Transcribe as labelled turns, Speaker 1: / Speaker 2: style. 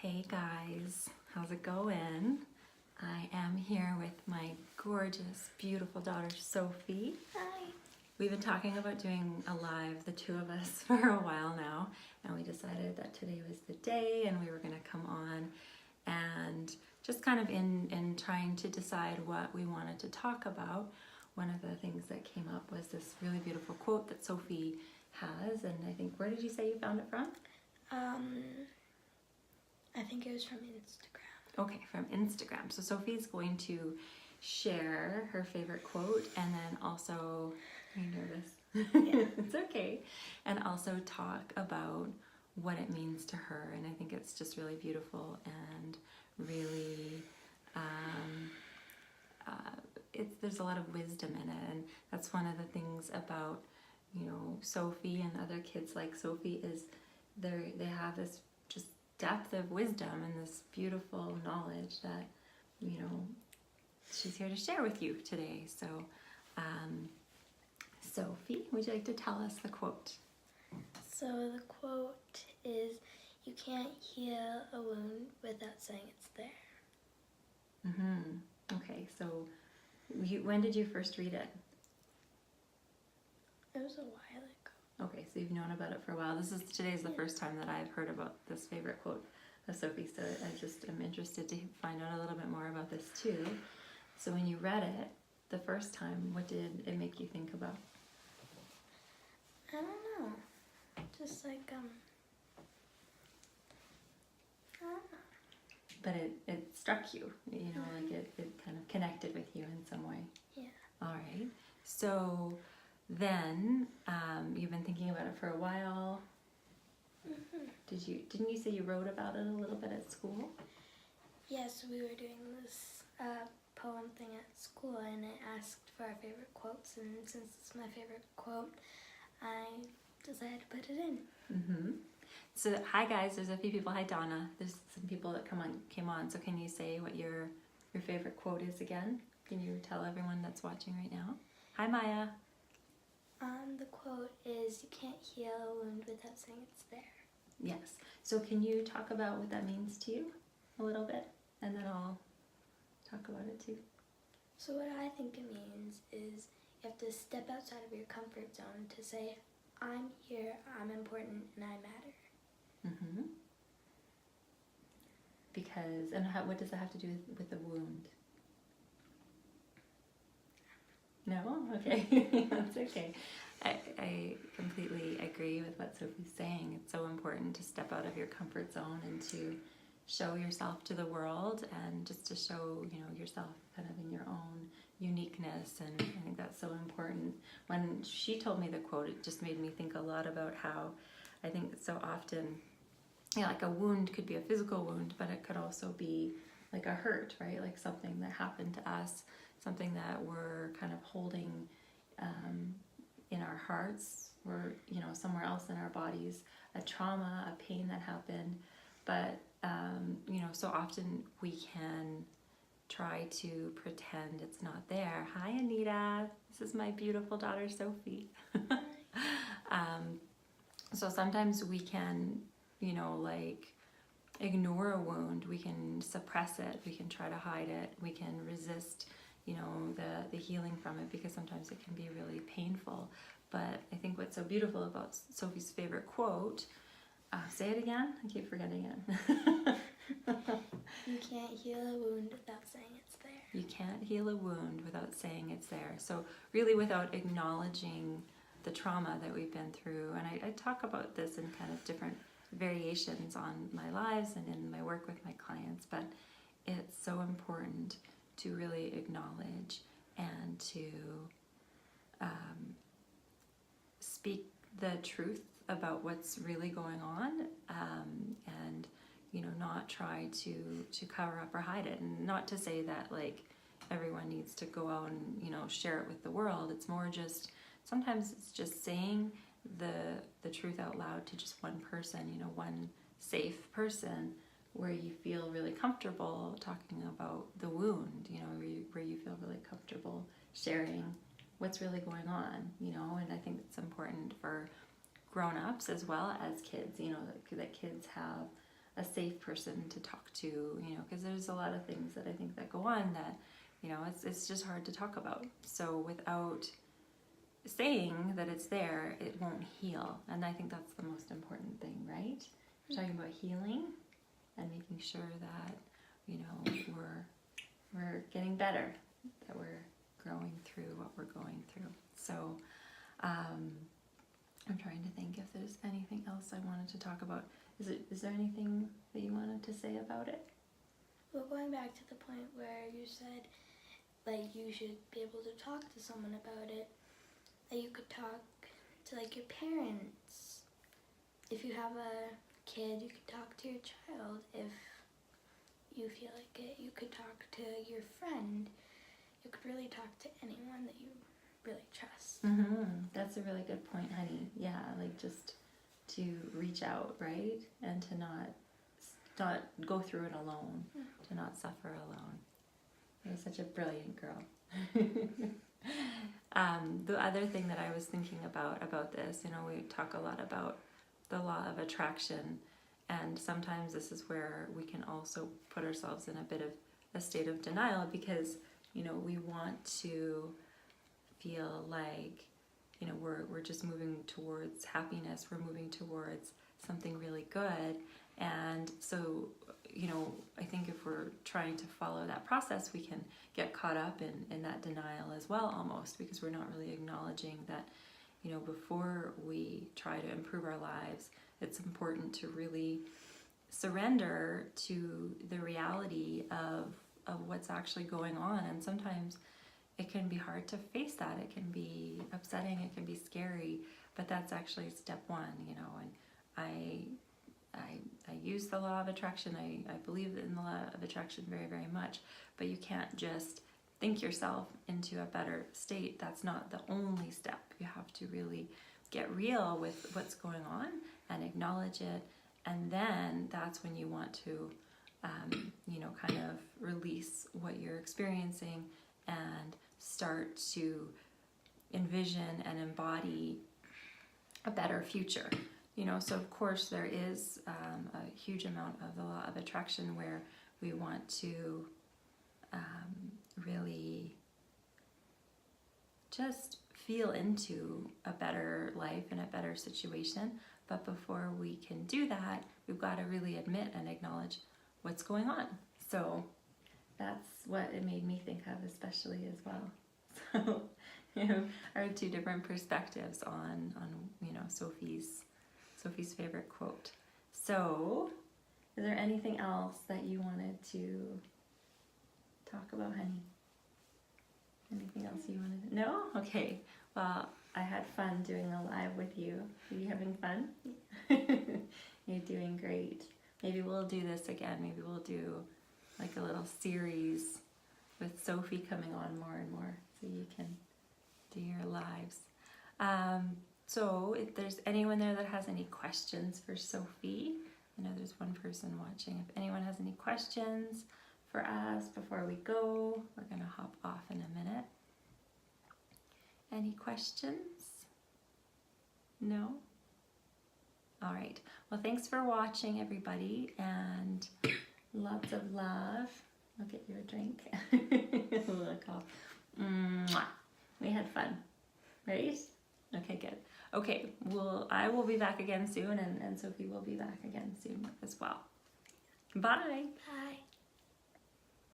Speaker 1: Hey guys, how's it going? I am here with my gorgeous, beautiful daughter Sophie.
Speaker 2: Hi.
Speaker 1: We've been talking about doing a live, the two of us, for a while now, and we decided that today was the day and we were going to come on and just kind of in trying to decide what we wanted to talk about. One of the things that came up was this really beautiful quote that Sophie has, and I think, where did you say you found it from?
Speaker 2: I think it was from Instagram.
Speaker 1: Okay, from Instagram. So Sophie's going to share her favorite quote and then also, are you nervous?
Speaker 2: Yeah.
Speaker 1: It's okay. And also talk about what it means to her. And I think it's just really beautiful and really, there's a lot of wisdom in it. And that's one of the things about, Sophie and other kids like Sophie is they have this just depth of wisdom and this beautiful knowledge that she's here to share with you today. So Sophie, would you like to tell us the quote?
Speaker 2: So the quote is, "You can't heal a wound without saying it's there."
Speaker 1: Okay, so when did you first read it?
Speaker 2: It was a while ago.
Speaker 1: Okay, so you've known about it for a while. Today's the first time that I've heard about this favorite quote of Sophie, so I just am interested to find out a little bit more about this too. So when you read it the first time, what did it make you think about?
Speaker 2: I don't know. Just like, I don't know.
Speaker 1: But it struck you, like it kind of connected with you in some way.
Speaker 2: Yeah.
Speaker 1: All right. So then you've been thinking about it for a while. Didn't you say you wrote about it a little bit at school?
Speaker 2: Yes, we were doing this poem thing at school, and it asked for our favorite quotes, and since it's my favorite quote, I decided to put it in.
Speaker 1: So hi guys, there's a few people. Hi Donna. There's some people that came on. So can you say what your favorite quote is again? Can you tell everyone that's watching right now? Hi Maya.
Speaker 2: The quote is, "You can't heal a wound without saying it's there."
Speaker 1: Yes. So can you talk about what that means to you a little bit? And then I'll talk about it too.
Speaker 2: So what I think it means is you have to step outside of your comfort zone to say, "I'm here, I'm important, and I matter."
Speaker 1: Because, and what does that have to do with the wound? No? Okay. That's okay. I completely agree with what Sophie's saying. It's so important to step out of your comfort zone and to show yourself to the world and just to show, yourself kind of in your own uniqueness. And I think that's so important. When she told me the quote, it just made me think a lot about how I think so often, like a wound could be a physical wound, but it could also be like a hurt, right? Like something that happened to us, something that we're kind of holding in our hearts or, somewhere else in our bodies, a trauma, a pain that happened. But, so often we can try to pretend it's not there. Hi, Anita. This is my beautiful daughter, Sophie. So sometimes we can, ignore a wound. We can suppress it. We can try to hide it. We can resist, the healing from it, because sometimes it can be really painful. But I think what's so beautiful about Sophie's favorite quote, say it again. I keep forgetting it.
Speaker 2: You can't heal a wound without saying it's there.
Speaker 1: You can't heal a wound without saying it's there. So really without acknowledging the trauma that we've been through. And I talk about this in kind of different variations on my lives and in my work with my clients, but it's so important to really acknowledge and to speak the truth about what's really going on, and not try to cover up or hide it. And not to say that like everyone needs to go out and share it with the world. It's more just sometimes it's just saying the truth out loud to just one person, one safe person where you feel really comfortable talking about the wound, where you feel really comfortable sharing what's really going on, and I think it's important for grown-ups as well as kids, that kids have a safe person to talk to, you know, because there's a lot of things that I think that go on that, you know, it's just hard to talk about. So without saying that it's there, it won't heal. And I think that's the most important thing, right? We're talking about healing and making sure that, you know, we're getting better, that we're growing through what we're going through. So I'm trying to think if there's anything else I wanted to talk about. Is there anything that you wanted to say about it?
Speaker 2: Well, going back to the point where you said, like, you should be able to talk to someone about it, that you could talk to, like, your parents. If you have a kid, you could talk to your child. If you feel like it, you could talk to your friend. You could really talk to anyone that you really trust.
Speaker 1: That's a really good point, honey. Yeah, like just to reach out, right? And to not go through it alone, to not suffer alone. You're such a brilliant girl. The other thing that I was thinking about this, you know, we talk a lot about the law of attraction, and sometimes this is where we can also put ourselves in a bit of a state of denial because, you know, we want to feel like, you know, we're just moving towards happiness, we're moving towards something really good. And so, you know, I think if we're trying to follow that process, we can get caught up in that denial as well, almost, because we're not really acknowledging that, you know, before we try to improve our lives, it's important to really surrender to the reality of what's actually going on. And sometimes it can be hard to face that. It can be upsetting, it can be scary, but that's actually step one, you know. And I use the law of attraction. I believe in the law of attraction very, very much, but you can't just think yourself into a better state. That's not the only step. You have to really get real with what's going on and acknowledge it, and then that's when you want to you know, kind of release what you're experiencing and start to envision and embody a better future. You know, so of course there is a huge amount of the law of attraction where we want to really just feel into a better life and a better situation. But before we can do that, we've got to really admit and acknowledge what's going on. So that's what it made me think of especially as well. So, you know, our two different perspectives on you know, Sophie's favorite quote. So, is there anything else that you wanted to talk about, honey? Anything else you wanted to... No? Okay. Well, I had fun doing a live with you. Are you having fun? You're doing great. Maybe we'll do this again. Maybe we'll do like a little series with Sophie coming on more and more so you can do your lives. So if there's anyone there that has any questions for Sophie, I know there's one person watching. If anyone has any questions for us before we go, we're going to hop off in a minute. Any questions? No? All right. Well, thanks for watching, everybody, and lots of love. I'll get you a drink. Look off. Mwah. We had fun, right? Okay, good. Okay, I will be back again soon, and Sophie will be back again soon as well. Bye.
Speaker 2: Bye.